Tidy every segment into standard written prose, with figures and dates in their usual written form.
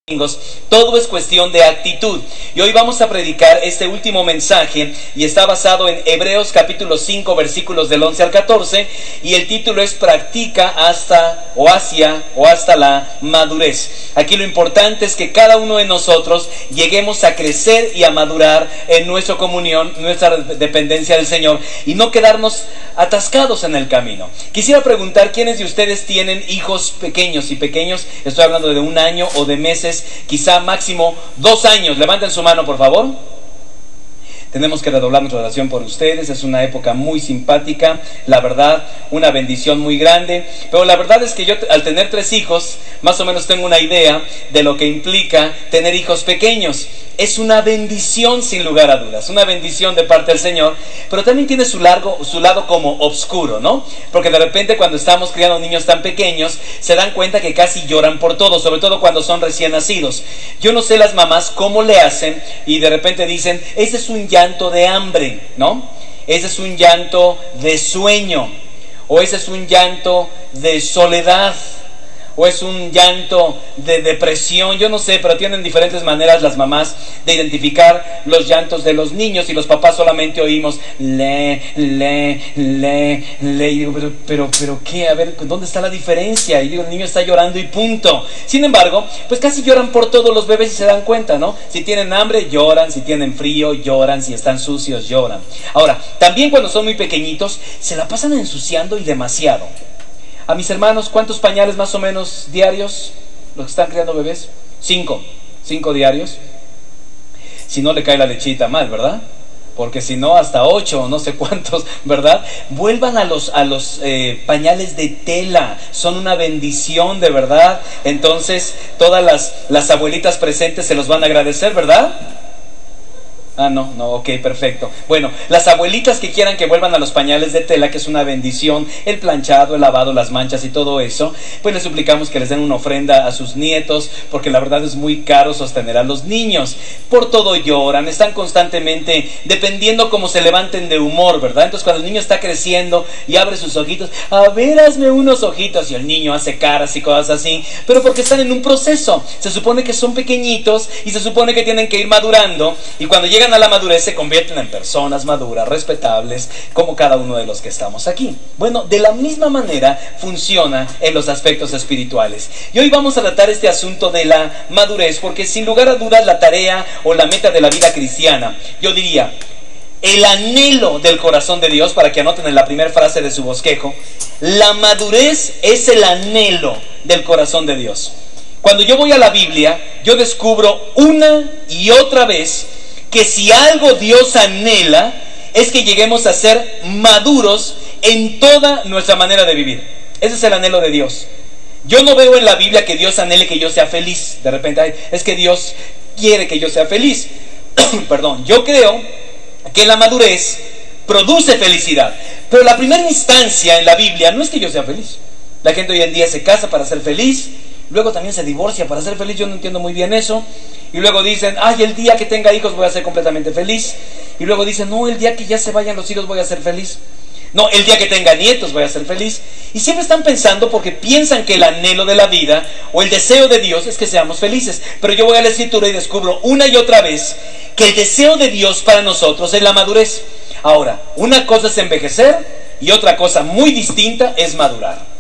domingos, todo es cuestión de actitud. Y hoy vamos a predicar este último mensaje y está basado en Hebreos capítulo 5 versículos del 11 al 14 y el título es Practica hasta o hasta la madurez. Aquí lo importante es que cada uno de nosotros lleguemos a crecer y a madurar en nuestra comunión, nuestra dependencia del Señor y no quedarnos atascados en el camino. Quisiera preguntar, ¿quiénes de ustedes tienen hijos pequeños? Y pequeños, estoy hablando de 1 año o de meses, quizá máximo 2 años. Levanten su mano, por favor. Tenemos que redoblar nuestra oración por ustedes. Es una época muy simpática, la verdad, una bendición muy grande. Pero la verdad es que yo, al tener 3 hijos, más o menos tengo una idea de lo que implica tener hijos pequeños. Es una bendición sin lugar a dudas, una bendición de parte del Señor, pero también tiene su lado como oscuro, ¿no? Porque de repente cuando estamos criando niños tan pequeños, se dan cuenta que casi lloran por todo, sobre todo cuando son recién nacidos. Yo no sé las mamás cómo le hacen y de repente dicen, ese es un llanto de hambre, ¿no? Ese es un llanto de sueño, o ese es un llanto de soledad, o es un llanto de depresión, yo no sé, pero tienen diferentes maneras las mamás de identificar los llantos de los niños y los papás solamente oímos le, y digo, pero ¿qué? A ver, ¿dónde está la diferencia? Y digo, el niño está llorando y punto. Sin embargo, pues casi lloran por todos los bebés y se dan cuenta, ¿no? Si tienen hambre, lloran, si tienen frío, lloran, si están sucios, lloran. Ahora, también cuando son muy pequeñitos, se la pasan ensuciando y demasiado. A mis hermanos, ¿cuántos pañales más o menos diarios los que están criando bebés? 5 diarios. Si no le cae la lechita mal, ¿verdad? Porque si no, hasta 8, no sé cuántos, ¿verdad? Vuelvan a los pañales de tela, son una bendición de verdad. Entonces, todas las abuelitas presentes se los van a agradecer, ¿verdad? Ah, no, ok, perfecto. Bueno, las abuelitas que quieran que vuelvan a los pañales de tela, que es una bendición, el planchado, el lavado, las manchas y todo eso, pues les suplicamos que les den una ofrenda a sus nietos, porque la verdad es muy caro sostener a los niños. Por todo lloran, están constantemente dependiendo cómo se levanten de humor, ¿verdad? Entonces cuando el niño está creciendo y abre sus ojitos, a ver, hazme unos ojitos, y el niño hace caras y cosas así, pero porque están en un proceso. Se supone que son pequeñitos y se supone que tienen que ir madurando, y cuando llegan a la madurez se convierten en personas maduras, respetables, como cada uno de los que estamos aquí. Bueno, de la misma manera funciona en los aspectos espirituales. Y hoy vamos a tratar este asunto de la madurez, porque sin lugar a dudas la tarea o la meta de la vida cristiana, yo diría, el anhelo del corazón de Dios, para que anoten en la primera frase de su bosquejo, la madurez es el anhelo del corazón de Dios. Cuando yo voy a la Biblia, yo descubro una y otra vez que si algo Dios anhela es que lleguemos a ser maduros en toda nuestra manera de vivir. Ese es el anhelo de Dios. Yo no veo en la Biblia que Dios anhele que yo sea feliz. De repente, ay, es que Dios quiere que yo sea feliz. Perdón, yo creo que la madurez produce felicidad. Pero la primera instancia en la Biblia no es que yo sea feliz. La gente hoy en día se casa para ser feliz, luego también se divorcia para ser feliz. Yo no entiendo muy bien eso. Y luego dicen, ay, el día que tenga hijos voy a ser completamente feliz. Y luego dicen, no, el día que ya se vayan los hijos voy a ser feliz. No, el día que tenga nietos voy a ser feliz. Y siempre están pensando, porque piensan que el anhelo de la vida o el deseo de Dios es que seamos felices. Pero yo voy a la Escritura y descubro una y otra vez que el deseo de Dios para nosotros es la madurez. Ahora, una cosa es envejecer y otra cosa muy distinta es madurar.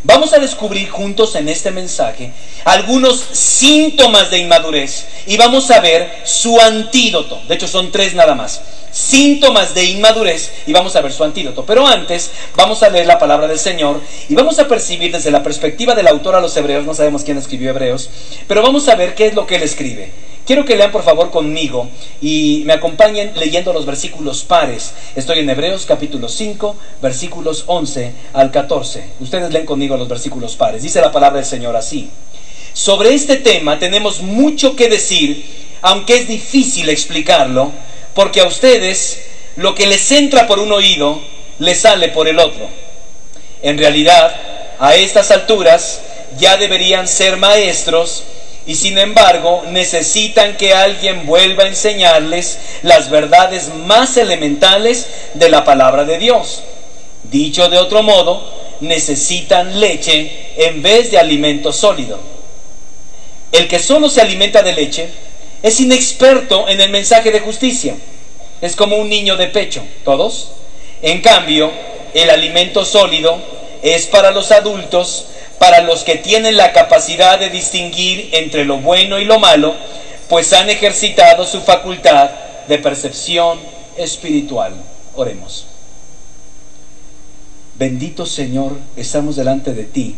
Vamos a descubrir juntos en este mensaje algunos síntomas de inmadurez y vamos a ver su antídoto. De hecho son 3 nada más. Síntomas de inmadurez y vamos a ver su antídoto. Pero antes vamos a leer la palabra del Señor y vamos a percibir desde la perspectiva del autor a los Hebreos. No sabemos quién escribió Hebreos, pero vamos a ver qué es lo que él escribe. Quiero que lean por favor conmigo y me acompañen leyendo los versículos pares. Estoy en Hebreos capítulo 5, versículos 11 al 14. Ustedes leen conmigo los versículos pares. Dice la palabra del Señor así. Sobre este tema tenemos mucho que decir, aunque es difícil explicarlo, porque a ustedes lo que les entra por un oído, les sale por el otro. En realidad, a estas alturas ya deberían ser maestros, y sin embargo necesitan que alguien vuelva a enseñarles las verdades más elementales de la palabra de Dios. Dicho de otro modo, necesitan leche en vez de alimento sólido. El que solo se alimenta de leche es inexperto en el mensaje de justicia. Es como un niño de pecho, ¿todos? En cambio, el alimento sólido es para los adultos, para los que tienen la capacidad de distinguir entre lo bueno y lo malo, pues han ejercitado su facultad de percepción espiritual. Oremos. Bendito Señor, estamos delante de ti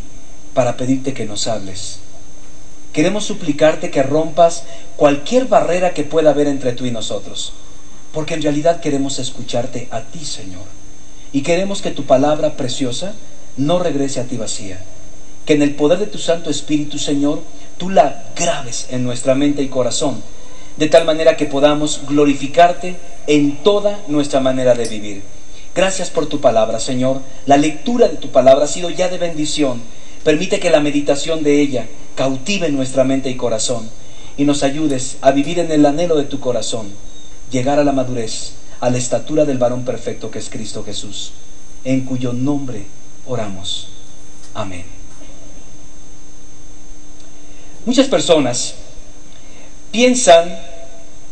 para pedirte que nos hables. Queremos suplicarte que rompas cualquier barrera que pueda haber entre tú y nosotros, porque en realidad queremos escucharte a ti, Señor, y queremos que tu palabra preciosa no regrese a ti vacía, que en el poder de tu Santo Espíritu, Señor, tú la grabes en nuestra mente y corazón, de tal manera que podamos glorificarte en toda nuestra manera de vivir. Gracias por tu palabra, Señor. La lectura de tu palabra ha sido ya de bendición. Permite que la meditación de ella cautive nuestra mente y corazón, y nos ayudes a vivir en el anhelo de tu corazón, llegar a la madurez, a la estatura del varón perfecto que es Cristo Jesús, en cuyo nombre oramos. Amén. Muchas personas piensan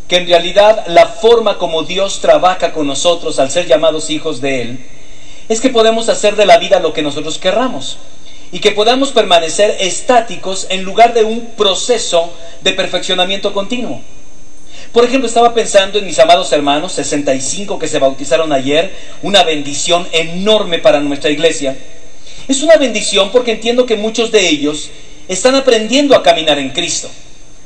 que en realidad la forma como Dios trabaja con nosotros al ser llamados hijos de Él es que podemos hacer de la vida lo que nosotros querramos y que podamos permanecer estáticos en lugar de un proceso de perfeccionamiento continuo. Por ejemplo, estaba pensando en mis amados hermanos, 65 que se bautizaron ayer, una bendición enorme para nuestra iglesia. Es una bendición porque entiendo que muchos de ellos están aprendiendo a caminar en Cristo.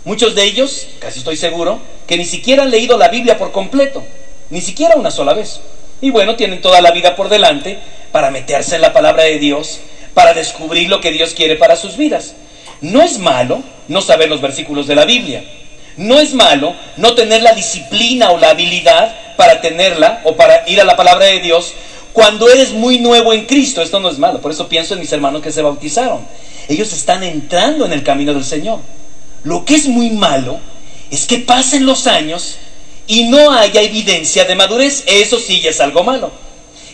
Muchos de ellos, casi estoy seguro, que ni siquiera han leído la Biblia por completo, ni siquiera una sola vez. Y bueno, tienen toda la vida por delante para meterse en la palabra de Dios, para descubrir lo que Dios quiere para sus vidas. No es malo no saber los versículos de la Biblia. No es malo no tener la disciplina o la habilidad para tenerla o para ir a la palabra de Dios cuando eres muy nuevo en Cristo. Esto no es malo. Por eso pienso en mis hermanos que se bautizaron. Ellos están entrando en el camino del Señor. Lo que es muy malo es que pasen los años y no haya evidencia de madurez. Eso sí ya es algo malo.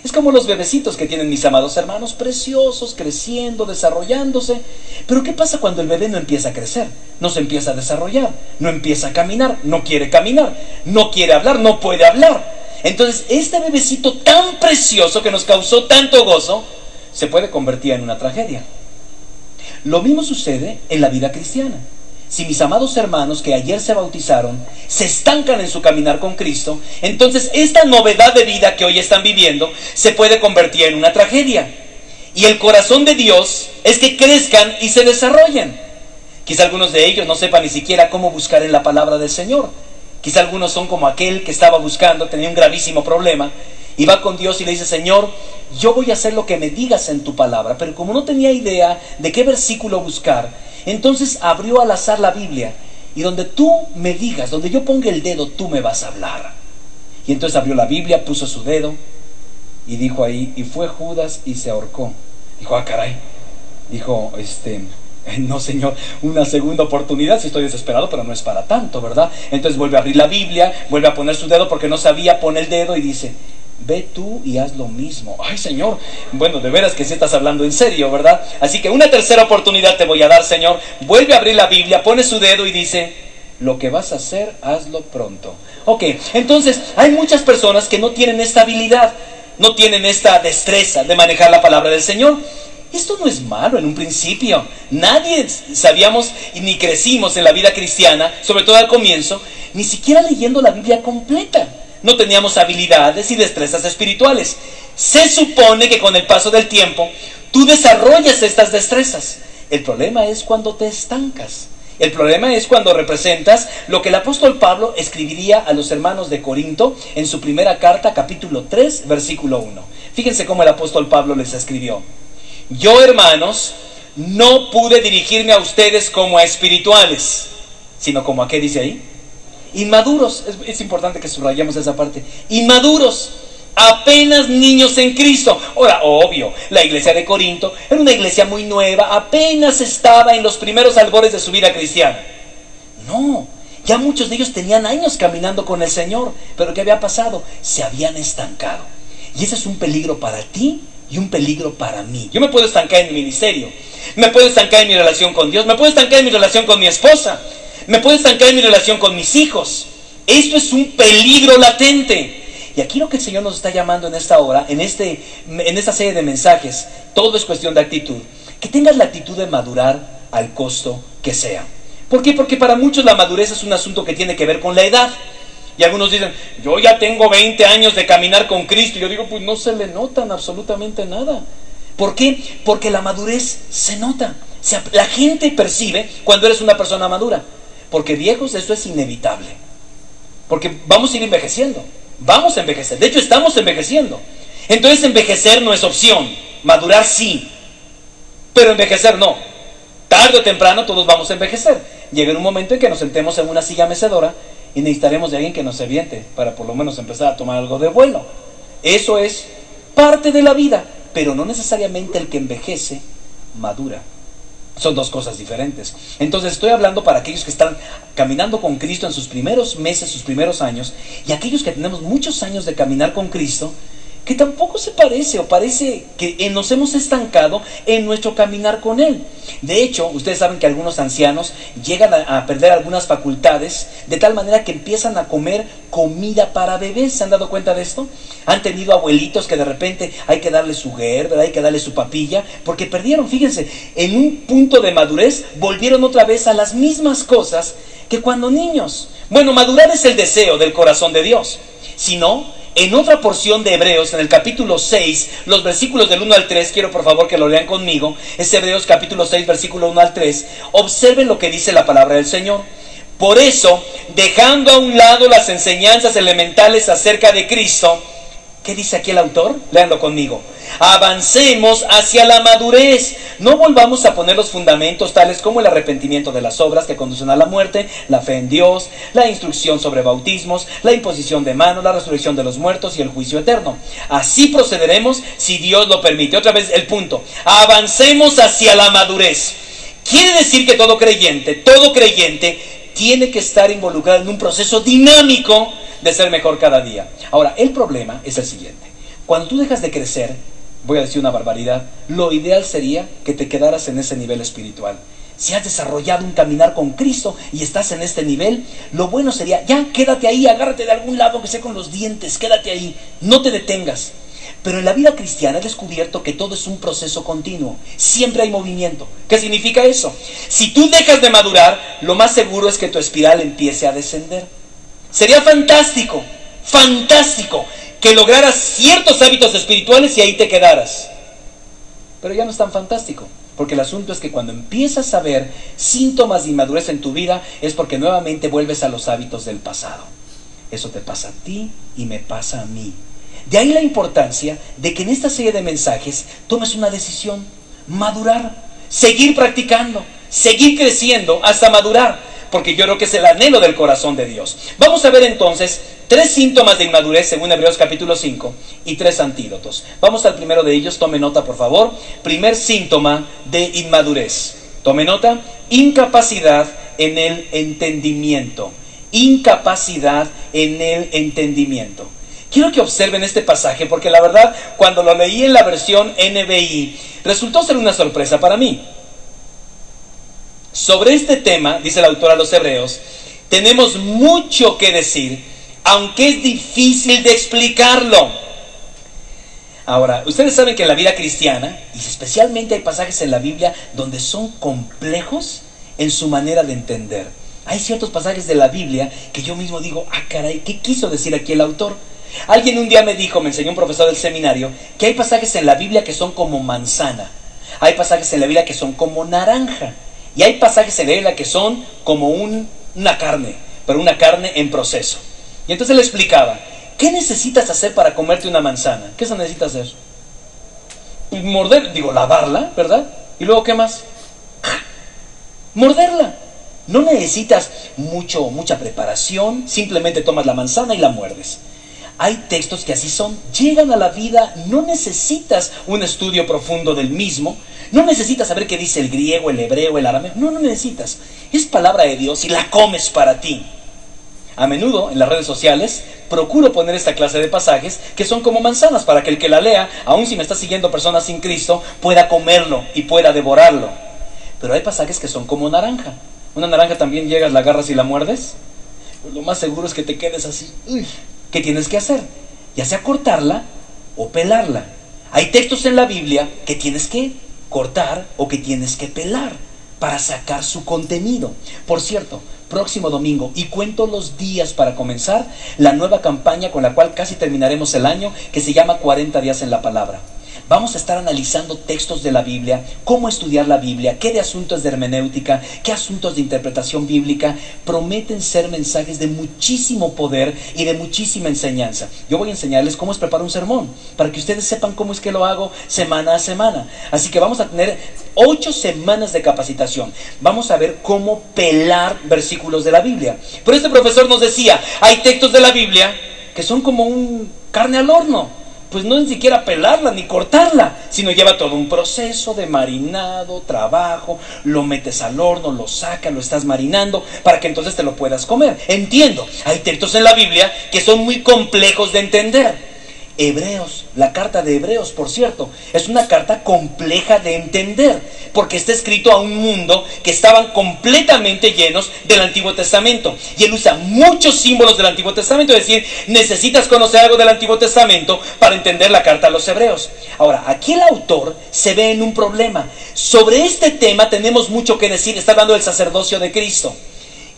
Es como los bebecitos que tienen mis amados hermanos, preciosos, creciendo, desarrollándose. Pero ¿qué pasa cuando el bebé no empieza a crecer? No se empieza a desarrollar, no empieza a caminar, no quiere caminar, no quiere hablar, no puede hablar. Entonces, este bebecito tan precioso que nos causó tanto gozo, se puede convertir en una tragedia. Lo mismo sucede en la vida cristiana. Si mis amados hermanos que ayer se bautizaron se estancan en su caminar con Cristo, entonces esta novedad de vida que hoy están viviendo se puede convertir en una tragedia. Y el corazón de Dios es que crezcan y se desarrollen. Quizá algunos de ellos no sepan ni siquiera cómo buscar en la palabra del Señor. Quizá algunos son como aquel que estaba buscando, tenía un gravísimo problema, y va con Dios y le dice: Señor, yo voy a hacer lo que me digas en tu palabra. Pero como no tenía idea de qué versículo buscar, entonces abrió al azar la Biblia, y donde tú me digas, donde yo ponga el dedo, tú me vas a hablar. Y entonces abrió la Biblia, puso su dedo y dijo ahí: y fue Judas y se ahorcó. Dijo: ah, caray. Dijo: no, Señor, una segunda oportunidad, si estoy desesperado, pero no es para tanto, ¿verdad? Entonces vuelve a abrir la Biblia, vuelve a poner su dedo porque no sabía, pone el dedo y dice: ve tú y haz lo mismo. Ay, Señor, bueno, de veras que sí estás hablando en serio, ¿verdad? Así que una tercera oportunidad te voy a dar, Señor. Vuelve a abrir la Biblia, pone su dedo y dice: lo que vas a hacer, hazlo pronto. Ok, entonces hay muchas personas que no tienen esta habilidad, no tienen esta destreza de manejar la palabra del Señor. Esto no es malo en un principio. Nadie sabíamos ni crecimos en la vida cristiana, sobre todo al comienzo, ni siquiera leyendo la Biblia completa. No teníamos habilidades y destrezas espirituales. Se supone que con el paso del tiempo tú desarrollas estas destrezas. El problema es cuando te estancas. El problema es cuando representas lo que el apóstol Pablo escribiría a los hermanos de Corinto en su primera carta, capítulo 3, versículo 1. Fíjense cómo el apóstol Pablo les escribió: yo, hermanos, no pude dirigirme a ustedes como a espirituales, sino como a, ¿qué dice ahí? Inmaduros. Es importante que subrayemos esa parte. Inmaduros, apenas niños en Cristo. Ahora, obvio, la iglesia de Corinto era una iglesia muy nueva, apenas estaba en los primeros albores de su vida cristiana. No, ya muchos de ellos tenían años caminando con el Señor, pero ¿qué había pasado? Se habían estancado. Y ese es un peligro para ti y un peligro para mí. Yo me puedo estancar en mi ministerio, me puedo estancar en mi relación con Dios, me puedo estancar en mi relación con mi esposa, me puedo estancar en mi relación con mis hijos. Esto es un peligro latente. Y aquí lo que el Señor nos está llamando en esta hora, en esta serie de mensajes, todo es cuestión de actitud. Que tengas la actitud de madurar al costo que sea. ¿Por qué? Porque para muchos la madurez es un asunto que tiene que ver con la edad. Y algunos dicen, yo ya tengo 20 años de caminar con Cristo. Y yo digo, pues no se le notan absolutamente nada. ¿Por qué? Porque la madurez se nota. O sea, la gente percibe cuando eres una persona madura. Porque viejos, esto es inevitable. Porque vamos a ir envejeciendo. Vamos a envejecer. De hecho, estamos envejeciendo. Entonces, envejecer no es opción. Madurar sí. Pero envejecer no. Tarde o temprano todos vamos a envejecer. Llega un momento en que nos sentemos en una silla mecedora y necesitaremos de alguien que nos aviente para por lo menos empezar a tomar algo de vuelo. Eso es parte de la vida. Pero no necesariamente el que envejece madura. Son dos cosas diferentes. Entonces estoy hablando para aquellos que están caminando con Cristo en sus primeros meses, sus primeros años, y aquellos que tenemos muchos años de caminar con Cristo, que tampoco se parece o parece que nos hemos estancado en nuestro caminar con Él. De hecho, ustedes saben que algunos ancianos llegan a perder algunas facultades de tal manera que empiezan a comer comida para bebés. ¿Se han dado cuenta de esto? Han tenido abuelitos que de repente hay que darle su ¿verdad? Hay que darle su papilla, porque perdieron, fíjense, en un punto de madurez volvieron otra vez a las mismas cosas que cuando niños. Bueno, madurar es el deseo del corazón de Dios. Si no, en otra porción de Hebreos, en el capítulo 6, los versículos del 1 al 3, quiero por favor que lo lean conmigo, es Hebreos capítulo 6, versículo 1 al 3, observen lo que dice la palabra del Señor. Por eso, dejando a un lado las enseñanzas elementales acerca de Cristo, ¿qué dice aquí el autor? Léanlo conmigo. Avancemos hacia la madurez. No volvamos a poner los fundamentos tales como el arrepentimiento de las obras que conducen a la muerte, la fe en Dios, la instrucción sobre bautismos, la imposición de manos, la resurrección de los muertos y el juicio eterno. Así procederemos si Dios lo permite. Otra vez el punto. Avancemos hacia la madurez. Quiere decir que todo creyente tiene que estar involucrado en un proceso dinámico de ser mejor cada día. Ahora, el problema es el siguiente. Cuando tú dejas de crecer, voy a decir una barbaridad, lo ideal sería que te quedaras en ese nivel espiritual. Si has desarrollado un caminar con Cristo y estás en este nivel, lo bueno sería, ya, quédate ahí, agárrate de algún lado, que sea con los dientes, quédate ahí, no te detengas. Pero en la vida cristiana he descubierto que todo es un proceso continuo, siempre hay movimiento. ¿Qué significa eso? Si tú dejas de madurar, lo más seguro es que tu espiral empiece a descender. Sería fantástico, fantástico, que lograras ciertos hábitos espirituales y ahí te quedaras. Pero ya no es tan fantástico, porque el asunto es que cuando empiezas a ver síntomas de inmadurez en tu vida, es porque nuevamente vuelves a los hábitos del pasado. Eso te pasa a ti y me pasa a mí. De ahí la importancia de que en esta serie de mensajes tomes una decisión: madurar, seguir practicando, seguir creciendo hasta madurar, porque yo creo que es el anhelo del corazón de Dios. Vamos a ver entonces 3 síntomas de inmadurez según Hebreos capítulo 5 y 3 antídotos. Vamos al primero de ellos, tome nota por favor. Primer síntoma de inmadurez, tome nota: incapacidad en el entendimiento. Incapacidad en el entendimiento. Quiero que observen este pasaje porque la verdad, cuando lo leí en la versión NBI, resultó ser una sorpresa para mí. Sobre este tema, dice el autor a los Hebreos, tenemos mucho que decir, aunque es difícil de explicarlo. Ahora, ustedes saben que en la vida cristiana, y especialmente hay pasajes en la Biblia donde son complejos en su manera de entender. Hay ciertos pasajes de la Biblia que yo mismo digo, ah caray, ¿qué quiso decir aquí el autor? Alguien un día me dijo, me enseñó un profesor del seminario, que hay pasajes en la Biblia que son como manzana. Hay pasajes en la Biblia que son como naranja. Y hay pasajes en la Biblia que son como una carne, pero una carne en proceso. Y entonces le explicaba, ¿qué necesitas hacer para comerte una manzana? ¿Qué se necesita hacer? Morder, lavarla, ¿verdad? Y luego, ¿qué más? Morderla. No necesitas mucha preparación, simplemente tomas la manzana y la muerdes. Hay textos que así son, llegan a la vida, no necesitas un estudio profundo del mismo, no necesitas saber qué dice el griego, el hebreo, el arameo, no necesitas. Es palabra de Dios y la comes para ti. A menudo en las redes sociales procuro poner esta clase de pasajes que son como manzanas para que el que la lea, aun si me está siguiendo personas sin Cristo, pueda comerlo y pueda devorarlo. Pero hay pasajes que son como naranja. Una naranja también llegas, la agarras y la muerdes. Pues lo más seguro es que te quedes así. Uy, ¿qué tienes que hacer? Ya sea cortarla o pelarla. Hay textos en la Biblia que tienes que cortar o que tienes que pelar para sacar su contenido. Por cierto, próximo domingo, y cuento los días para comenzar la nueva campaña con la cual casi terminaremos el año, que se llama 40 días en la palabra. Vamos a estar analizando textos de la Biblia, cómo estudiar la Biblia, qué de asuntos de hermenéutica, qué asuntos de interpretación bíblica. Prometen ser mensajes de muchísimo poder y de muchísima enseñanza. Yo voy a enseñarles cómo es preparar un sermón, para que ustedes sepan cómo es que lo hago semana a semana. Así que vamos a tener 8 semanas de capacitación. Vamos a ver cómo pelar versículos de la Biblia. Pero este profesor nos decía, hay textos de la Biblia que son como un carne al horno. Pues no ni siquiera pelarla ni cortarla, sino lleva todo un proceso de marinado, trabajo, lo metes al horno, lo sacas, lo estás marinando para que entonces te lo puedas comer. Entiendo, hay textos en la Biblia que son muy complejos de entender. Hebreos, la carta de Hebreos, por cierto, es una carta compleja de entender, porque está escrito a un mundo que estaban completamente llenos del Antiguo Testamento, y él usa muchos símbolos del Antiguo Testamento, es decir, necesitas conocer algo del Antiguo Testamento para entender la carta a los Hebreos. Ahora, aquí el autor se ve en un problema. Sobre este tema tenemos mucho que decir. Está hablando del sacerdocio de Cristo,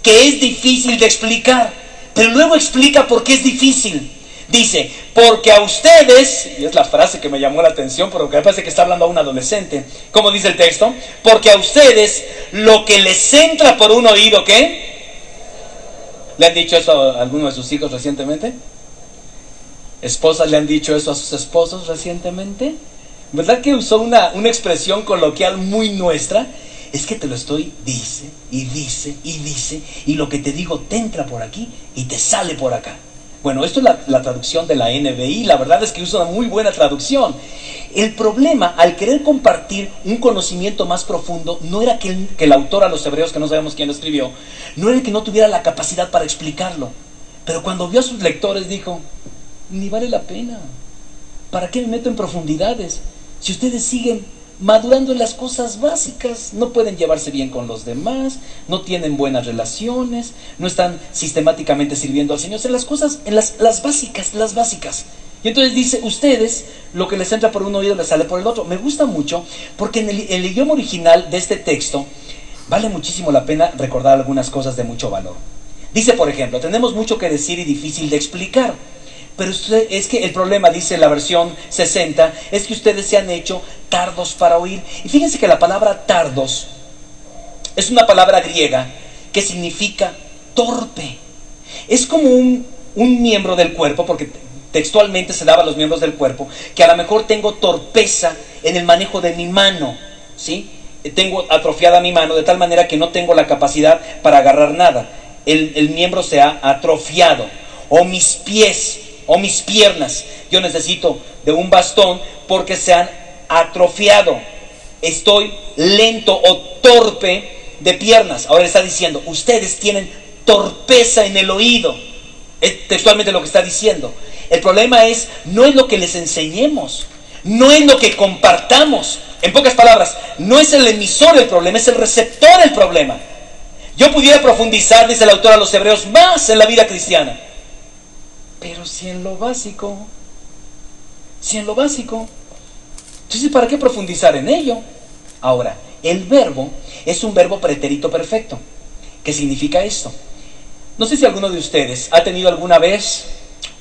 que es difícil de explicar, pero luego explica por qué es difícil. Dice, porque a ustedes, y es la frase que me llamó la atención, porque me parece que está hablando a un adolescente. ¿Cómo dice el texto? Porque a ustedes lo que les entra por un oído, ¿qué? ¿Le han dicho eso a alguno de sus hijos recientemente? ¿Esposas le han dicho eso a sus esposos recientemente? ¿Verdad que usó una expresión coloquial muy nuestra? Es que te lo estoy, dice, y dice, y dice, y lo que te digo te entra por aquí y te sale por acá. Bueno, esto es la traducción de la NBI. La verdad es que usa una muy buena traducción. El problema, al querer compartir un conocimiento más profundo, no era que el autor a los Hebreos, que no sabemos quién lo escribió, no era el que no tuviera la capacidad para explicarlo. Pero cuando vio a sus lectores dijo, ni vale la pena. ¿Para qué me meto en profundidades? Si ustedes siguen madurando en las cosas básicas, no pueden llevarse bien con los demás, no tienen buenas relaciones, no están sistemáticamente sirviendo al Señor, en las cosas, en las básicas, las básicas. Y entonces dice, ustedes, lo que les entra por un oído les sale por el otro. Me gusta mucho, porque en el idioma original de este texto, vale muchísimo la pena recordar algunas cosas de mucho valor. Dice, por ejemplo, tenemos mucho que decir y difícil de explicar. Pero es que el problema, dice la versión 60, es que ustedes se han hecho tardos para oír. Y fíjense que la palabra tardos es una palabra griega que significa torpe. Es como un miembro del cuerpo, porque textualmente se daba a los miembros del cuerpo, que a lo mejor tengo torpeza en el manejo de mi mano, ¿sí? Tengo atrofiada mi mano de tal manera que no tengo la capacidad para agarrar nada. El miembro se ha atrofiado. O mis pies, o mis piernas, yo necesito de un bastón porque se han atrofiado. Estoy lento o torpe de piernas. Ahora está diciendo, ustedes tienen torpeza en el oído. Es textualmente lo que está diciendo. El problema es, no es lo que les enseñemos, no es lo que compartamos. En pocas palabras, no es el emisor el problema, es el receptor el problema. Yo pudiera profundizar, dice el autor a los Hebreos, más en la vida cristiana. Pero si en lo básico, entonces ¿para qué profundizar en ello? Ahora, el verbo es un verbo pretérito perfecto. ¿Qué significa esto? No sé si alguno de ustedes ha tenido alguna vez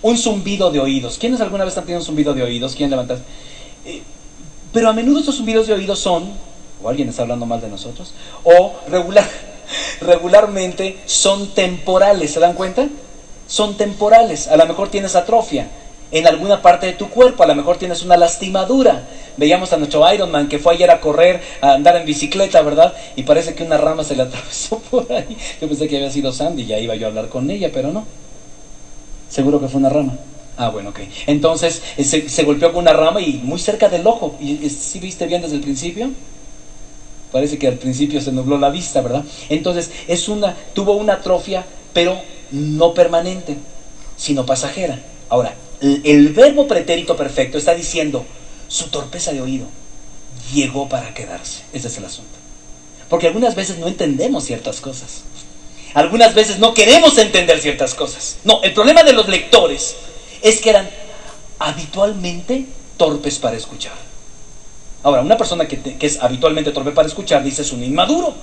un zumbido de oídos. ¿Quiénes alguna vez han tenido un zumbido de oídos? ¿Quién levanta? Pero a menudo estos zumbidos de oídos son, o alguien está hablando mal de nosotros, o regularmente son temporales. ¿Se dan cuenta? Son temporales. A lo mejor tienes atrofia en alguna parte de tu cuerpo, a lo mejor tienes una lastimadura. Veíamos a nuestro Ironman que fue ayer a correr, a andar en bicicleta, ¿verdad? Y parece que una rama se le atravesó por ahí. Yo pensé que había sido Sandy, ya iba yo a hablar con ella, pero no. Seguro que fue una rama. Ah, bueno, ok. Entonces se golpeó con una rama y muy cerca del ojo. ¿Y sí viste bien desde el principio? Parece que al principio se nubló la vista, ¿verdad? Entonces tuvo una atrofia, pero no permanente. sino pasajera. Ahora, el verbo pretérito perfecto está diciendo, su torpeza de oído llegó para quedarse. Ese es el asunto. Porque algunas veces no entendemos ciertas cosas. Algunas veces no queremos entender ciertas cosas. No, el problema de los lectores es que eran habitualmente torpes para escuchar. Ahora, una persona que es habitualmente torpe para escuchar, dice, es un inmaduro.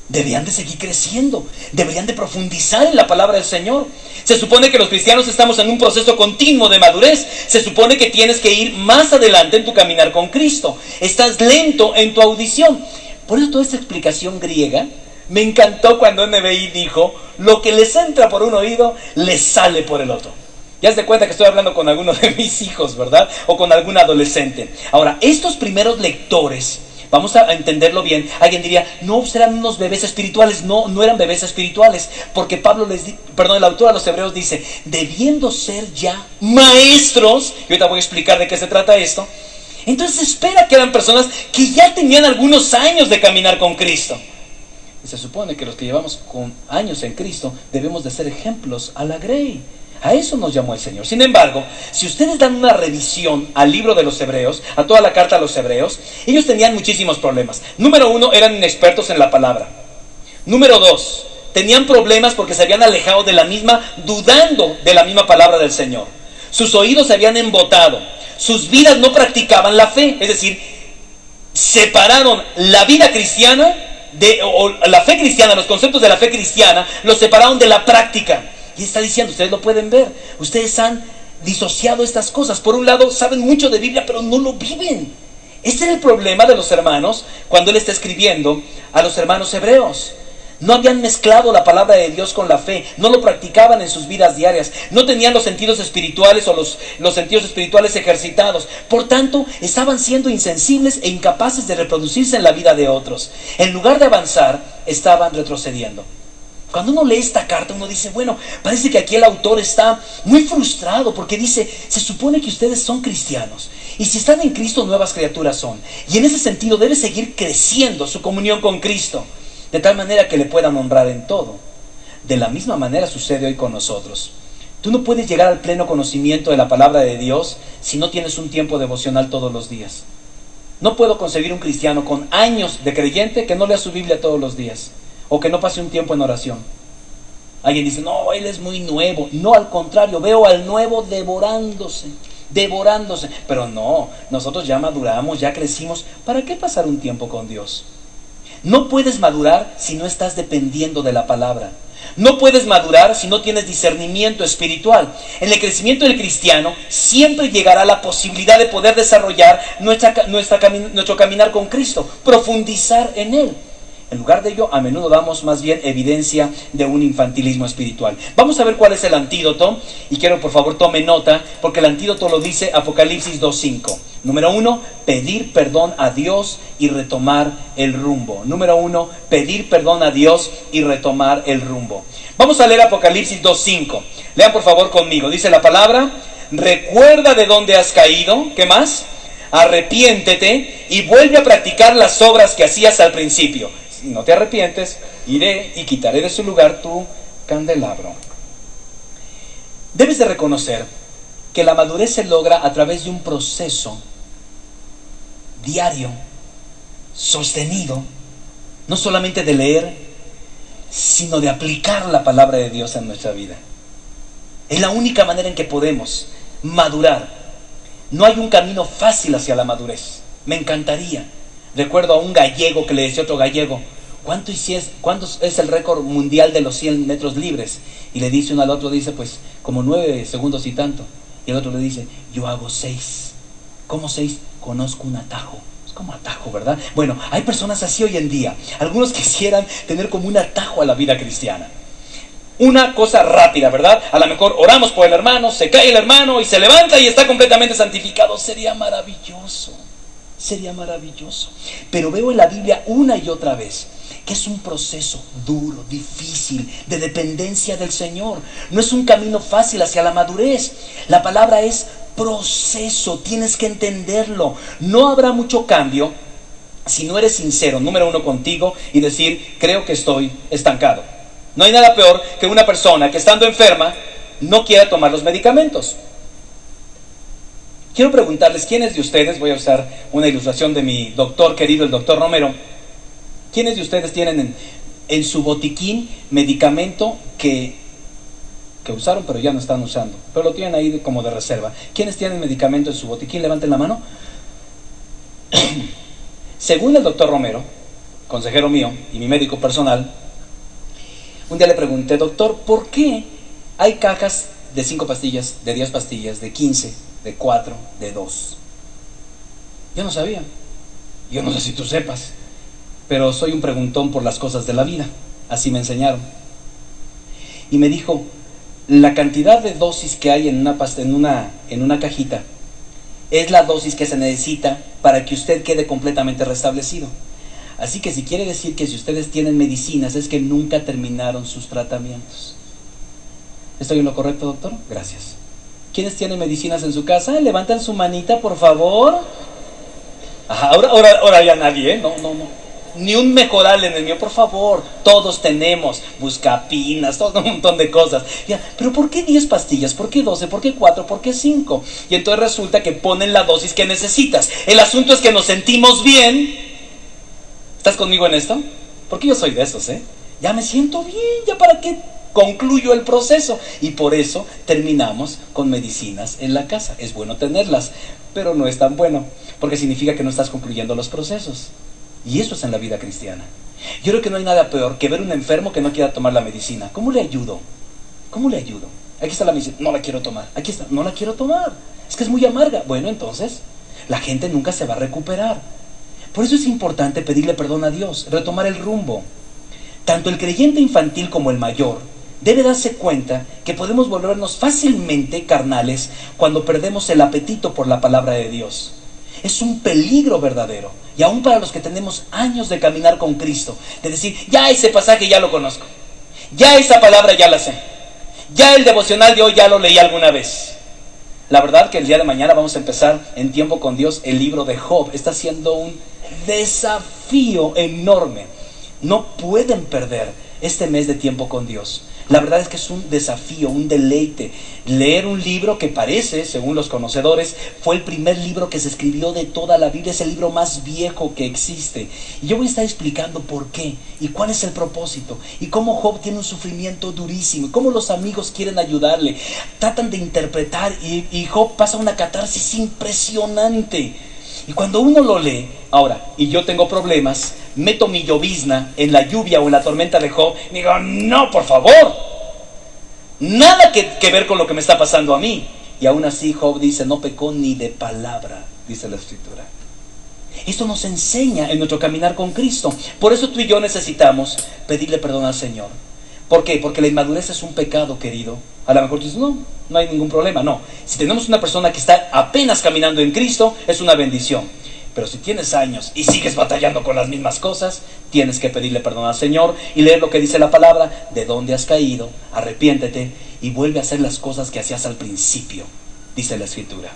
Deberían de seguir creciendo, deberían de profundizar en la palabra del Señor. Se supone que los cristianos estamos en un proceso continuo de madurez. Se supone que tienes que ir más adelante en tu caminar con Cristo. Estás lento en tu audición. Por eso toda esta explicación griega me encantó cuando NBI dijo, lo que les entra por un oído, les sale por el otro. Ya se cuenta que estoy hablando con alguno de mis hijos, ¿verdad? O con algún adolescente. Ahora, estos primeros lectores, vamos a entenderlo bien. Alguien diría, no, eran unos bebés espirituales. No, no eran bebés espirituales. Porque el autor a los Hebreos dice, debiendo ser ya maestros, y ahorita voy a explicar de qué se trata esto. Entonces espera que eran personas que ya tenían algunos años de caminar con Cristo. Y se supone que los que llevamos con años en Cristo debemos de ser ejemplos a la grey. A eso nos llamó el Señor. Sin embargo, si ustedes dan una revisión al libro de los Hebreos, a toda la carta a los Hebreos, ellos tenían muchísimos problemas. Número 1, eran inexpertos en la palabra. Número 2, tenían problemas porque se habían alejado de la misma, dudando de la misma palabra del Señor. Sus oídos se habían embotado. Sus vidas no practicaban la fe. Es decir, separaron la vida cristiana, o la fe cristiana, los conceptos de la fe cristiana, los separaron de la práctica. Y está diciendo, ustedes lo pueden ver, ustedes han disociado estas cosas. Por un lado, saben mucho de Biblia, pero no lo viven. Este era el problema de los hermanos cuando él está escribiendo a los hermanos hebreos. No habían mezclado la palabra de Dios con la fe, no lo practicaban en sus vidas diarias, no tenían los sentidos espirituales o los sentidos espirituales ejercitados. Por tanto, estaban siendo insensibles e incapaces de reproducirse en la vida de otros. En lugar de avanzar, estaban retrocediendo. Cuando uno lee esta carta, uno dice, bueno, parece que aquí el autor está muy frustrado porque dice, se supone que ustedes son cristianos y si están en Cristo, nuevas criaturas son. Y en ese sentido debe seguir creciendo su comunión con Cristo, de tal manera que le puedan honrar en todo. De la misma manera sucede hoy con nosotros. Tú no puedes llegar al pleno conocimiento de la palabra de Dios si no tienes un tiempo devocional todos los días. No puedo concebir un cristiano con años de creyente que no lea su Biblia todos los días, o que no pase un tiempo en oración. Alguien dice, no, él es muy nuevo. No, al contrario, veo al nuevo devorándose. Pero no, nosotros ya maduramos, ya crecimos. ¿Para qué pasar un tiempo con Dios? No puedes madurar si no estás dependiendo de la palabra. No puedes madurar si no tienes discernimiento espiritual. En el crecimiento del cristiano siempre llegará la posibilidad de poder desarrollar nuestro caminar con Cristo, profundizar en Él. En lugar de ello, a menudo damos más bien evidencia de un infantilismo espiritual. Vamos a ver cuál es el antídoto, y quiero por favor tome nota, porque el antídoto lo dice Apocalipsis 2:5. Número 1, pedir perdón a Dios y retomar el rumbo. Número 1, pedir perdón a Dios y retomar el rumbo. Vamos a leer Apocalipsis 2:5. Lean por favor conmigo. Dice la palabra, recuerda de dónde has caído. ¿Qué más? Arrepiéntete y vuelve a practicar las obras que hacías al principio. Si no te arrepientes, iré y quitaré de su lugar tu candelabro. Debes de reconocer que la madurez se logra a través de un proceso diario, sostenido, no solamente de leer, sino de aplicar la palabra de Dios en nuestra vida. Es la única manera en que podemos madurar. No hay un camino fácil hacia la madurez. Me encantaría. Recuerdo a un gallego que le decía a otro gallego, ¿cuánto es el récord mundial de los 100 metros libres? Y le dice uno al otro, dice, pues como 9 segundos y tanto. Y el otro le dice, yo hago 6. ¿Cómo 6? Conozco un atajo. Es como atajo, ¿verdad? Bueno, hay personas así hoy en día. Algunos quisieran tener como un atajo a la vida cristiana. Una cosa rápida, ¿verdad? A lo mejor oramos por el hermano, se cae el hermano y se levanta y está completamente santificado. Sería maravilloso. Sería maravilloso. Pero veo en la Biblia una y otra vez que es un proceso duro, difícil, de dependencia del Señor. No es un camino fácil hacia la madurez. La palabra es proceso, tienes que entenderlo. No habrá mucho cambio si no eres sincero, número 1, contigo y decir, creo que estoy estancado. No hay nada peor que una persona que estando enferma no quiera tomar los medicamentos. Quiero preguntarles, ¿quiénes de ustedes, voy a usar una ilustración de mi doctor querido, el doctor Romero, ¿quiénes de ustedes tienen en su botiquín medicamento que usaron pero ya no están usando, pero lo tienen ahí como de reserva? ¿Quiénes tienen medicamento en su botiquín? Levanten la mano. Según el doctor Romero, consejero mío y mi médico personal, un día le pregunté: doctor, ¿por qué hay cajas de 5 pastillas, de 10 pastillas, de 15, de 4, de 2? Yo no sabía. Yo no sé si tú sepas, pero soy un preguntón por las cosas de la vida. Así me enseñaron. Y me dijo: la cantidad de dosis que hay en una cajita es la dosis que se necesita para que usted quede completamente restablecido. Así que si quiere decir que si ustedes tienen medicinas es que nunca terminaron sus tratamientos. ¿Estoy en lo correcto, doctor? Gracias. ¿Quiénes tienen medicinas en su casa? Levantan su manita, por favor. Ajá, ahora ya nadie, ¿eh? No. Ni un mejoral en el mío, por favor. Todos tenemos buscapinas, todo un montón de cosas. Ya, pero ¿por qué 10 pastillas? ¿Por qué 12? ¿Por qué 4? ¿Por qué 5? Y entonces resulta que ponen la dosis que necesitas. El asunto es que nos sentimos bien. ¿Estás conmigo en esto? Porque yo soy de esos, ¿eh? Ya me siento bien, ya para qué concluyo el proceso. Y por eso terminamos con medicinas en la casa. Es bueno tenerlas, pero no es tan bueno, porque significa que no estás concluyendo los procesos. Y eso es en la vida cristiana. Yo creo que no hay nada peor que ver un enfermo que no quiera tomar la medicina. ¿Cómo le ayudo? ¿Cómo le ayudo? Aquí está la medicina, no la quiero tomar. Aquí está, no la quiero tomar. Es que es muy amarga. Bueno, entonces, la gente nunca se va a recuperar. Por eso es importante pedirle perdón a Dios, retomar el rumbo. Tanto el creyente infantil como el mayor debe darse cuenta que podemos volvernos fácilmente carnales cuando perdemos el apetito por la palabra de Dios. Es un peligro verdadero. Y aún para los que tenemos años de caminar con Cristo, de decir: ya ese pasaje ya lo conozco, ya esa palabra ya la sé, ya el devocional de hoy ya lo leí alguna vez. La verdad que el día de mañana vamos a empezar en Tiempo con Dios el libro de Job. Está siendo un desafío enorme. No pueden perder este mes de Tiempo con Dios. La verdad es que es un desafío, un deleite. Leer un libro que parece, según los conocedores, fue el primer libro que se escribió de toda la Biblia. Es el libro más viejo que existe. Y yo voy a estar explicando por qué y cuál es el propósito. Y cómo Job tiene un sufrimiento durísimo. Y cómo los amigos quieren ayudarle. Tratan de interpretar y Job pasa una catarsis impresionante. Y cuando uno lo lee, ahora, y yo tengo problemas, meto mi llovizna en la lluvia o en la tormenta de Job, y digo: no, por favor, nada que ver con lo que me está pasando a mí. Y aún así Job dice: no pecó ni de palabra, dice la Escritura. Esto nos enseña en nuestro caminar con Cristo. Por eso tú y yo necesitamos pedirle perdón al Señor. ¿Por qué? Porque la inmadurez es un pecado, querido. A lo mejor tú dices: no hay ningún problema. No, si tenemos una persona que está apenas caminando en Cristo, es una bendición. Pero si tienes años y sigues batallando con las mismas cosas, tienes que pedirle perdón al Señor y leer lo que dice la palabra: de dónde has caído, arrepiéntete y vuelve a hacer las cosas que hacías al principio, dice la Escritura.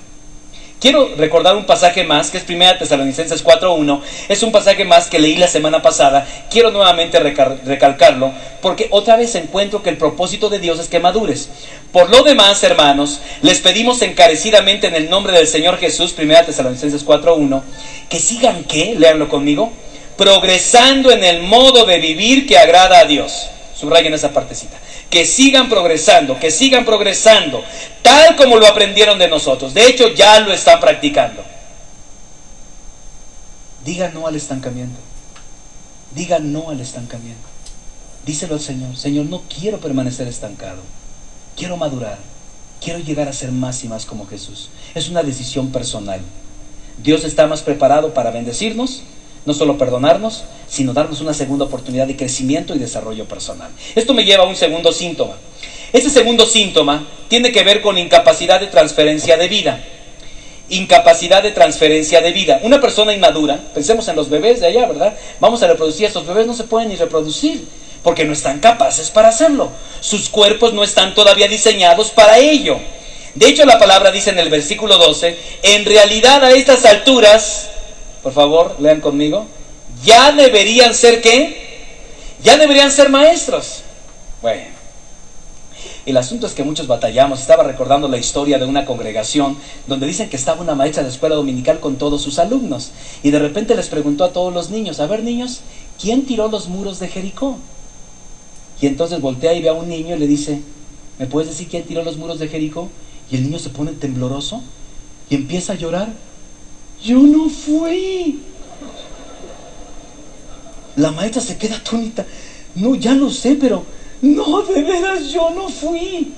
Quiero recordar un pasaje más, que es 1 Tesalonicenses 4:1. Es un pasaje más que leí la semana pasada. Quiero nuevamente recalcarlo, porque otra vez encuentro que el propósito de Dios es que madures. Por lo demás, hermanos, les pedimos encarecidamente en el nombre del Señor Jesús, 1 Tesalonicenses 4:1, que sigan, ¿qué? Léanlo conmigo. Progresando en el modo de vivir que agrada a Dios. Subrayen esa partecita. Que sigan progresando, tal como lo aprendieron de nosotros. De hecho, ya lo están practicando. Diga no al estancamiento. Diga no al estancamiento. Díselo al Señor: Señor, no quiero permanecer estancado. Quiero madurar. Quiero llegar a ser más y más como Jesús. Es una decisión personal. Dios está más preparado para bendecirnos, no solo perdonarnos, sino darnos una segunda oportunidad de crecimiento y desarrollo personal. Esto me lleva a un segundo síntoma. Este segundo síntoma tiene que ver con incapacidad de transferencia de vida. Incapacidad de transferencia de vida. Una persona inmadura, pensemos en los bebés de allá, ¿verdad? Vamos a reproducir. Estos bebés no se pueden ni reproducir porque no están capaces para hacerlo. Sus cuerpos no están todavía diseñados para ello. De hecho, la palabra dice en el versículo 12, en realidad a estas alturas, por favor, lean conmigo, ya deberían ser, ¿qué? Ya deberían ser maestros. Bueno, El asunto es que muchos batallamos. Estaba recordando la historia de una congregación donde dicen que estaba una maestra de escuela dominical con todos sus alumnos y de repente les preguntó a todos los niños: a ver, niños, ¿quién tiró los muros de Jericó? Y entonces voltea y ve a un niño y le dice: ¿me puedes decir quién tiró los muros de Jericó? Y el niño se pone tembloroso y empieza a llorar: yo no fui. La maestra se queda atónita: no, ya lo sé, pero no, de veras, yo no fui.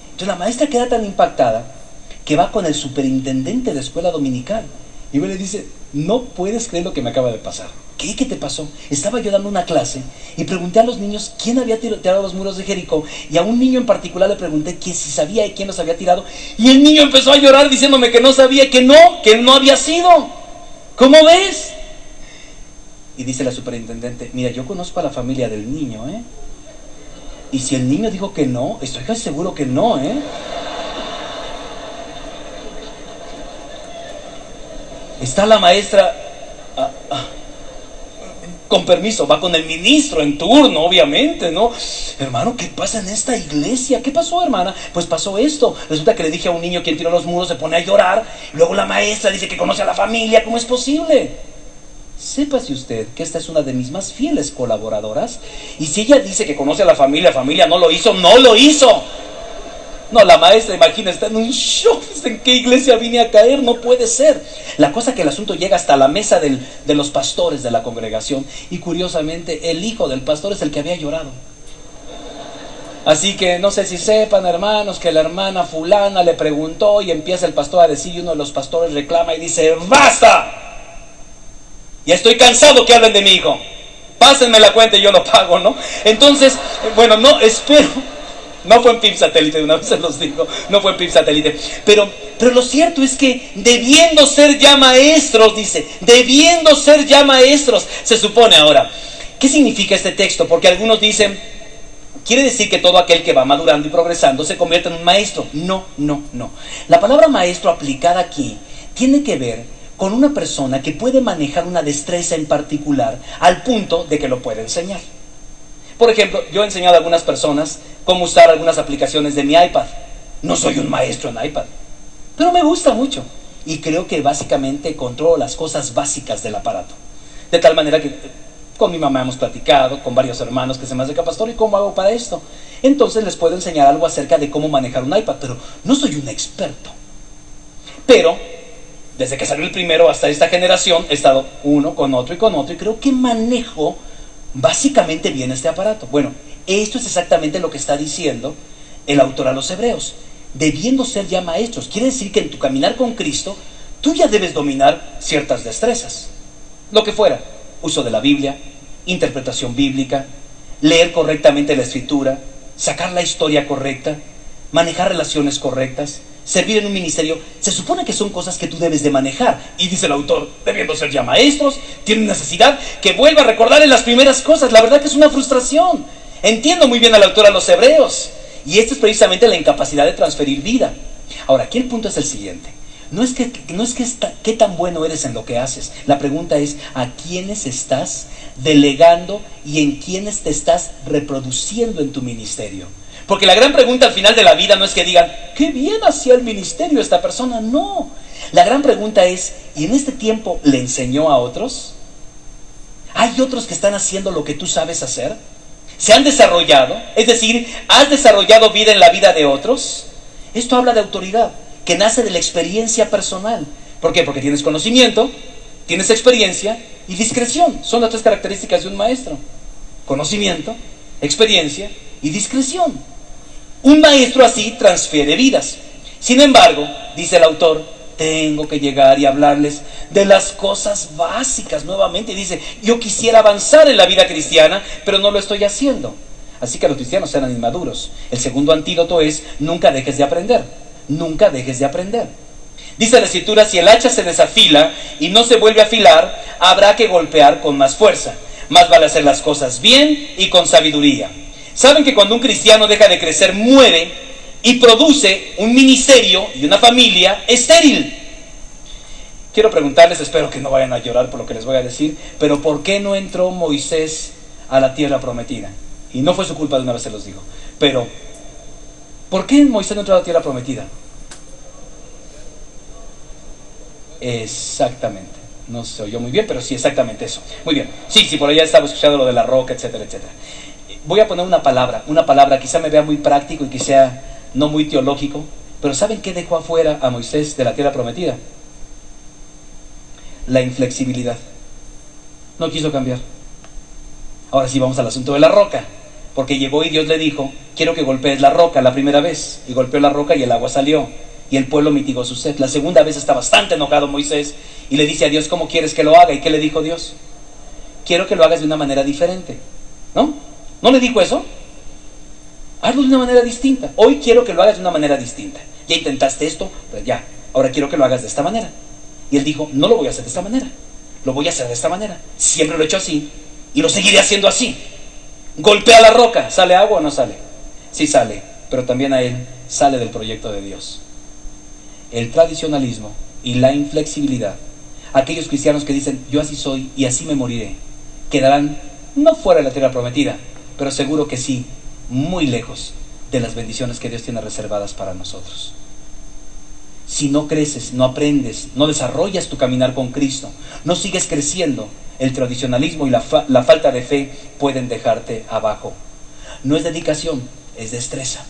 Entonces la maestra queda tan impactada que va con el superintendente de escuela dominical y le dice: no puedes creer lo que me acaba de pasar. ¿Qué te pasó? Estaba yo dando una clase y pregunté a los niños quién había tirado los muros de Jericó, y a un niño en particular le pregunté que si sabía quién los había tirado, y el niño empezó a llorar diciéndome que no sabía, que no había sido. ¿Cómo ves? Y dice la superintendente: mira, yo conozco a la familia del niño, y si el niño dijo que no, estoy casi seguro que no, Está la maestra, con permiso, va con el ministro en turno, obviamente, ¿no? Hermano, ¿qué pasa en esta iglesia? ¿Qué pasó, hermana? Pues pasó esto. Resulta que le dije a un niño quién tiró los muros, se pone a llorar, y luego la maestra dice que conoce a la familia. ¿Cómo es posible? Sépase usted que esta es una de mis más fieles colaboradoras, y si ella dice que conoce a la familia no lo hizo, no lo hizo. No, la maestra, imagina, está en un shock. ¿En qué iglesia vine a caer? No puede ser. La cosa que el asunto llega hasta la mesa de los pastores de la congregación, y curiosamente el hijo del pastor es el que había llorado. Así que no sé si sepan, hermanos, que la hermana fulana le preguntó, y empieza el pastor a decir, y uno de los pastores reclama y dice: ¡basta! Ya estoy cansado que hablen de mi hijo. Pásenme la cuenta y yo lo pago, ¿no? Entonces, bueno, no, espero. No fue en PIB Satélite, de una vez se los digo, no fue en PIB Satélite. Pero lo cierto es que debiendo ser ya maestros, dice, debiendo ser ya maestros, se supone ahora. ¿Qué significa este texto? Porque algunos dicen, quiere decir que todo aquel que va madurando y progresando se convierte en un maestro. No. La palabra maestro aplicada aquí tiene que ver con una persona que puede manejar una destreza en particular al punto de que lo puede enseñar. Por ejemplo, yo he enseñado a algunas personas cómo usar algunas aplicaciones de mi iPad. No soy un maestro en iPad, pero me gusta mucho y creo que básicamente controlo las cosas básicas del aparato. De tal manera que con mi mamá hemos platicado, con varios hermanos que se me hace pastor, ¿y cómo hago para esto? Entonces les puedo enseñar algo acerca de cómo manejar un iPad, pero no soy un experto. Pero desde que salió el primero hasta esta generación he estado uno con otro y creo que manejo básicamente bien este aparato. Bueno, esto es exactamente lo que está diciendo el autor a los hebreos. Debiendo ser ya maestros, quiere decir que en tu caminar con Cristo tú ya debes dominar ciertas destrezas, lo que fuera: uso de la Biblia, interpretación bíblica, leer correctamente la escritura, sacar la historia correcta, manejar relaciones correctas, servir en un ministerio. Se supone que son cosas que tú debes de manejar. Y dice el autor, debiendo ser ya maestros, tienen necesidad que vuelva a recordarles las primeras cosas. La verdad que es una frustración. Entiendo muy bien al autor a los hebreos, y esta es precisamente la incapacidad de transferir vida. Ahora, aquí el punto es el siguiente: no es qué tan bueno eres en lo que haces. La pregunta es a quiénes estás delegando y en quiénes te estás reproduciendo en tu ministerio. Porque la gran pregunta al final de la vida no es que digan, qué bien hacía el ministerio esta persona. No, la gran pregunta es, ¿y en este tiempo le enseñó a otros? ¿Hay otros que están haciendo lo que tú sabes hacer? ¿Se han desarrollado? Es decir, ¿has desarrollado vida en la vida de otros? Esto habla de autoridad, que nace de la experiencia personal. ¿Por qué? Porque tienes conocimiento, tienes experiencia y discreción. Son las tres características de un maestro: conocimiento, experiencia y discreción. Un maestro así transfiere vidas. Sin embargo, dice el autor, tengo que llegar y hablarles de las cosas básicas nuevamente. Dice, yo quisiera avanzar en la vida cristiana, pero no lo estoy haciendo. Así que los cristianos eran inmaduros. El segundo antídoto es, nunca dejes de aprender. Nunca dejes de aprender. Dice la Escritura, si el hacha se desafila y no se vuelve a afilar, habrá que golpear con más fuerza. Más vale hacer las cosas bien y con sabiduría. ¿Saben que cuando un cristiano deja de crecer, muere y produce un ministerio y una familia estéril? Quiero preguntarles, espero que no vayan a llorar por lo que les voy a decir, pero ¿por qué no entró Moisés a la tierra prometida? Y no fue su culpa, de una vez se los digo, pero ¿Por qué Moisés no entró a la tierra prometida? Exactamente. No se oyó muy bien, pero sí, exactamente eso. Muy bien. Sí, por allá estaba escuchando lo de la roca, etcétera, etcétera. Voy a poner una palabra, quizá me vea muy práctico y que sea no muy teológico, pero ¿saben qué dejó afuera a Moisés de la tierra prometida? La inflexibilidad. No quiso cambiar. Ahora sí vamos al asunto de la roca, porque llegó y Dios le dijo, quiero que golpees la roca la primera vez, y golpeó la roca y el agua salió, y el pueblo mitigó su sed. La segunda vez está bastante enojado Moisés, y le dice a Dios, ¿cómo quieres que lo haga? ¿Y qué le dijo Dios? Quiero que lo hagas de una manera diferente. ¿No? ¿No le dijo eso? Hazlo de una manera distinta. Hoy quiero que lo hagas de una manera distinta. Ya intentaste esto, pero ya, ahora quiero que lo hagas de esta manera. Y él dijo, no lo voy a hacer de esta manera, lo voy a hacer de esta manera. Siempre lo he hecho así, y lo seguiré haciendo así. Golpea la roca, ¿sale agua o no sale? Sí sale, pero también a él sale del proyecto de Dios. El tradicionalismo y la inflexibilidad, aquellos cristianos que dicen, yo así soy y así me moriré, quedarán no fuera de la tierra prometida, pero seguro que sí, muy lejos de las bendiciones que Dios tiene reservadas para nosotros. Si no creces, no aprendes, no desarrollas tu caminar con Cristo, no sigues creciendo, el tradicionalismo y la falta de fe pueden dejarte abajo. No es dedicación, es destreza,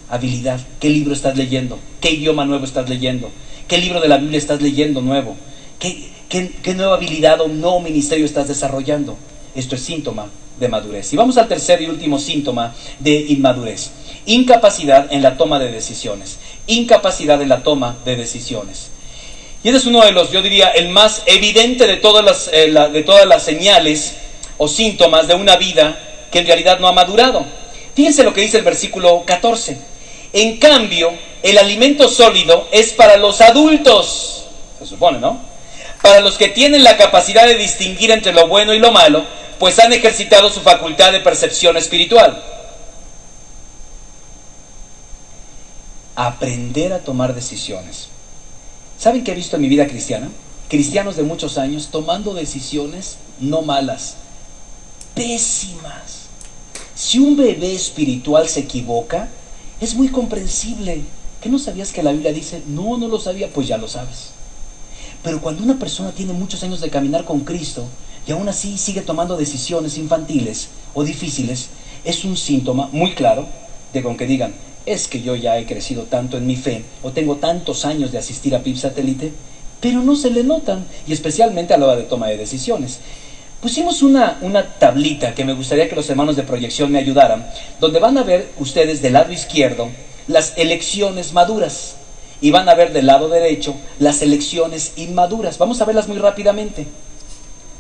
habilidad. ¿Qué libro estás leyendo? ¿Qué idioma nuevo estás leyendo? ¿Qué libro de la Biblia estás leyendo nuevo? ¿Qué nueva habilidad o nuevo ministerio estás desarrollando? Esto es síntoma de madurez. Y vamos al tercer y último síntoma de inmadurez. Incapacidad en la toma de decisiones. Incapacidad en la toma de decisiones. Y ese es uno de los, yo diría, el más evidente de todas las señales o síntomas de una vida que en realidad no ha madurado. Fíjense lo que dice el versículo 14. En cambio, el alimento sólido es para los adultos, se supone, ¿no? Para los que tienen la capacidad de distinguir entre lo bueno y lo malo, pues han ejercitado su facultad de percepción espiritual. Aprender a tomar decisiones. ¿Saben qué he visto en mi vida cristiana? Cristianos de muchos años tomando decisiones no malas, pésimas. Si un bebé espiritual se equivoca, es muy comprensible. ¿Qué no sabías que la Biblia dice? No, no lo sabía, pues ya lo sabes. Pero cuando una persona tiene muchos años de caminar con Cristo y aún así sigue tomando decisiones infantiles o difíciles, es un síntoma muy claro de con que digan, es que yo ya he crecido tanto en mi fe o tengo tantos años de asistir a PIB Satélite, pero no se le notan, y especialmente a la hora de toma de decisiones. Pusimos una tablita que me gustaría que los hermanos de proyección me ayudaran, donde van a ver ustedes del lado izquierdo las elecciones maduras y van a ver del lado derecho las elecciones inmaduras. Vamos a verlas muy rápidamente.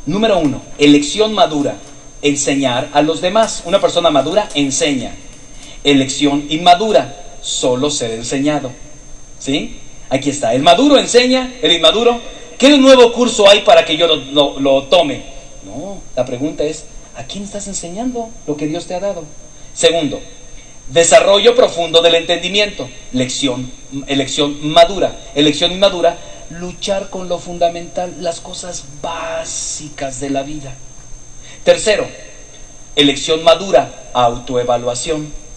Número 1, elección madura, enseñar a los demás. Una persona madura enseña. Elección inmadura, solo ser enseñado. ¿Sí? Aquí está, el maduro enseña, el inmaduro, ¿qué nuevo curso hay para que yo lo tome? No, la pregunta es, ¿a quién estás enseñando lo que Dios te ha dado? Segundo, desarrollo profundo del entendimiento, elección madura. Elección inmadura, luchar con lo fundamental, las cosas básicas de la vida. Tercero, elección madura, autoevaluación.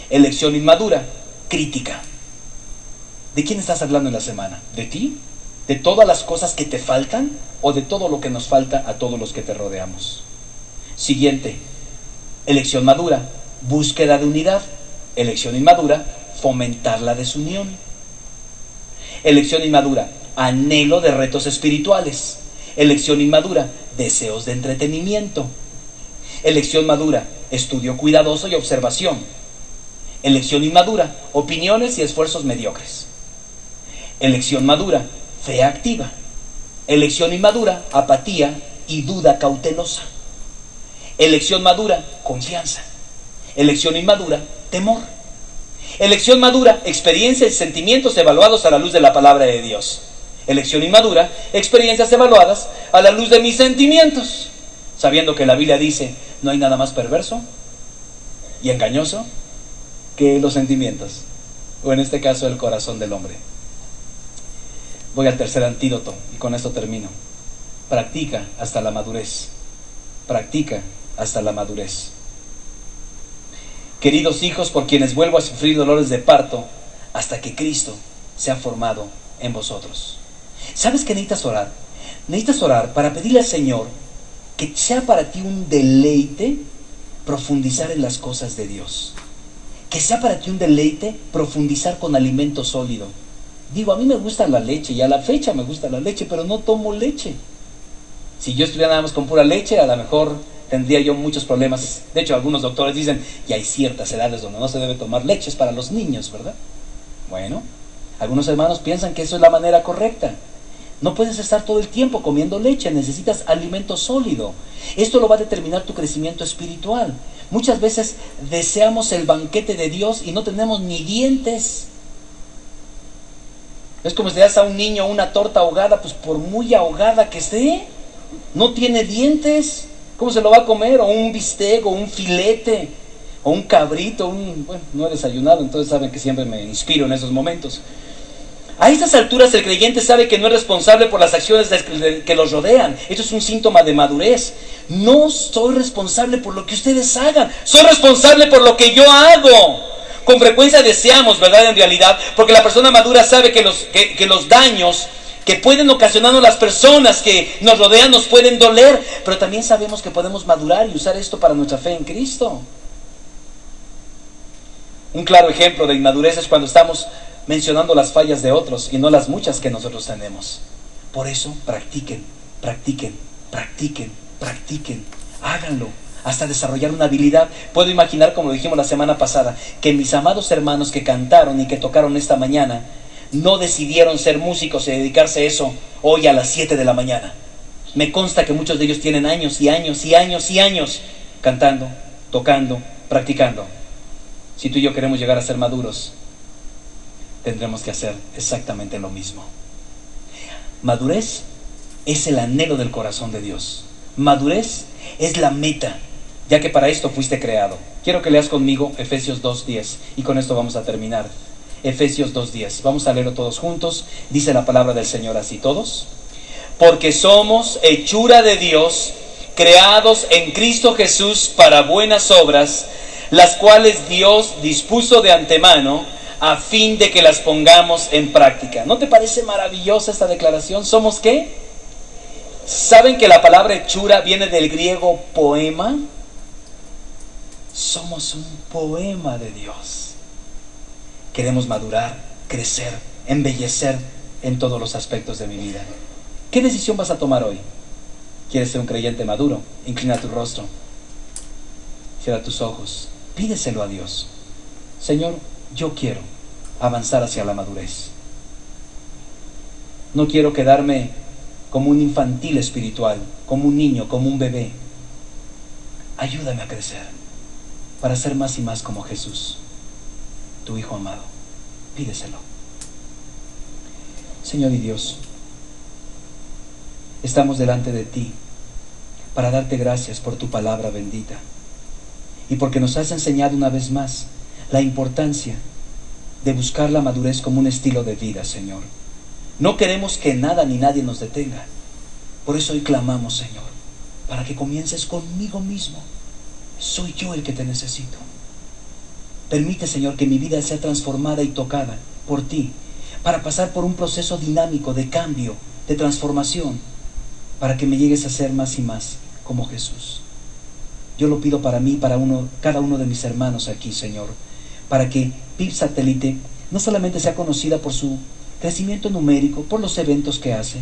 Elección inmadura, crítica. ¿De quién estás hablando en la semana? ¿De ti? ¿De todas las cosas que te faltan? ¿O de todo lo que nos falta a todos los que te rodeamos? Siguiente, elección madura, búsqueda de unidad. Elección inmadura, fomentar la desunión. Elección inmadura, anhelo de retos espirituales. Elección inmadura, deseos de entretenimiento. Elección madura, estudio cuidadoso y observación. Elección inmadura, opiniones y esfuerzos mediocres. Elección madura, fe activa. Elección inmadura, apatía y duda cautelosa. Elección madura, confianza. Elección inmadura, temor. Elección madura, experiencias y sentimientos evaluados a la luz de la palabra de Dios. Elección inmadura, experiencias evaluadas a la luz de mis sentimientos, sabiendo que la Biblia dice, no hay nada más perverso y engañoso que los sentimientos, o en este caso el corazón del hombre. Voy al tercer antídoto y con esto termino. Practica hasta la madurez. Practica hasta la madurez. Queridos hijos, por quienes vuelvo a sufrir dolores de parto, hasta que Cristo sea formado en vosotros. ¿Sabes qué necesitas orar? Necesitas orar para pedirle al Señor que sea para ti un deleite profundizar en las cosas de Dios. Que sea para ti un deleite profundizar con alimento sólido. Digo, a mí me gusta la leche y a la fecha me gusta la leche, pero no tomo leche. Si yo estuviera nada más con pura leche, a lo mejor tendría yo muchos problemas. De hecho, algunos doctores dicen, y hay ciertas edades donde no se debe tomar leches para los niños, ¿verdad? Bueno, algunos hermanos piensan que eso es la manera correcta. No puedes estar todo el tiempo comiendo leche, necesitas alimento sólido. Esto lo va a determinar tu crecimiento espiritual. Muchas veces deseamos el banquete de Dios y no tenemos ni dientes. Es como si le das a un niño una torta ahogada, pues por muy ahogada que esté, no tiene dientes. ¿Cómo se lo va a comer? O un bistec, o un filete, o un cabrito, bueno, no he desayunado, entonces saben que siempre me inspiro en esos momentos. A estas alturas el creyente sabe que no es responsable por las acciones que los rodean. Esto es un síntoma de madurez. No soy responsable por lo que ustedes hagan, soy responsable por lo que yo hago. Con frecuencia deseamos, ¿verdad? En realidad, porque la persona madura sabe que los daños que pueden ocasionarnos las personas que nos rodean nos pueden doler, pero también sabemos que podemos madurar y usar esto para nuestra fe en Cristo. Un claro ejemplo de inmadurez es cuando estamos mencionando las fallas de otros y no las muchas que nosotros tenemos. Por eso practiquen, practiquen, practiquen, practiquen, háganlo hasta desarrollar una habilidad. Puedo imaginar, como lo dijimos la semana pasada, que mis amados hermanos que cantaron y que tocaron esta mañana no decidieron ser músicos y dedicarse a eso hoy a las 7 de la mañana. Me consta que muchos de ellos tienen años y años y años y años cantando, tocando, practicando. Si tú y yo queremos llegar a ser maduros, tendremos que hacer exactamente lo mismo. Madurez es el anhelo del corazón de Dios. Madurez es la meta, ya que para esto fuiste creado. Quiero que leas conmigo Efesios 2:10 y con esto vamos a terminar. Efesios 2:10. Vamos a leerlo todos juntos. Dice la palabra del Señor así, todos. Porque somos hechura de Dios, creados en Cristo Jesús para buenas obras, las cuales Dios dispuso de antemano a fin de que las pongamos en práctica. ¿No te parece maravillosa esta declaración? ¿Somos qué? ¿Saben que la palabra hechura viene del griego poema? Somos un poema de Dios. Queremos madurar, crecer, embellecer en todos los aspectos de mi vida. ¿Qué decisión vas a tomar hoy? ¿Quieres ser un creyente maduro? Inclina tu rostro, cierra tus ojos, pídeselo a Dios. Señor, yo quiero avanzar hacia la madurez. No quiero quedarme como un infantil espiritual, como un niño, como un bebé. Ayúdame a crecer para ser más y más como Jesús, tu Hijo amado. Pídeselo. Señor y Dios, estamos delante de ti para darte gracias por tu palabra bendita y porque nos has enseñado una vez más la importancia de buscar la madurez como un estilo de vida, Señor. No queremos que nada ni nadie nos detenga. Por eso hoy clamamos, Señor, para que comiences conmigo mismo. Soy yo el que te necesito. Permite, Señor, que mi vida sea transformada y tocada por ti, para pasar por un proceso dinámico de cambio, de transformación, para que me llegues a ser más y más como Jesús. Yo lo pido para mí, para cada uno de mis hermanos aquí, Señor, para que PIB Satélite no solamente sea conocida por su crecimiento numérico, por los eventos que hace,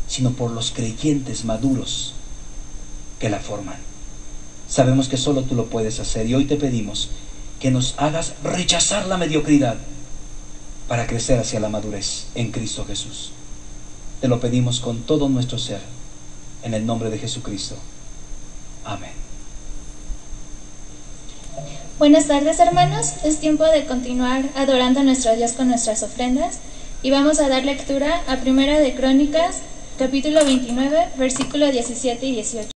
sino por los creyentes maduros que la forman. Sabemos que solo tú lo puedes hacer y hoy te pedimos que nos hagas rechazar la mediocridad para crecer hacia la madurez en Cristo Jesús. Te lo pedimos con todo nuestro ser, en el nombre de Jesucristo. Amén. Buenas tardes, hermanos. Es tiempo de continuar adorando a nuestro Dios con nuestras ofrendas y vamos a dar lectura a Primera de Crónicas, capítulo 29, versículo 17 y 18.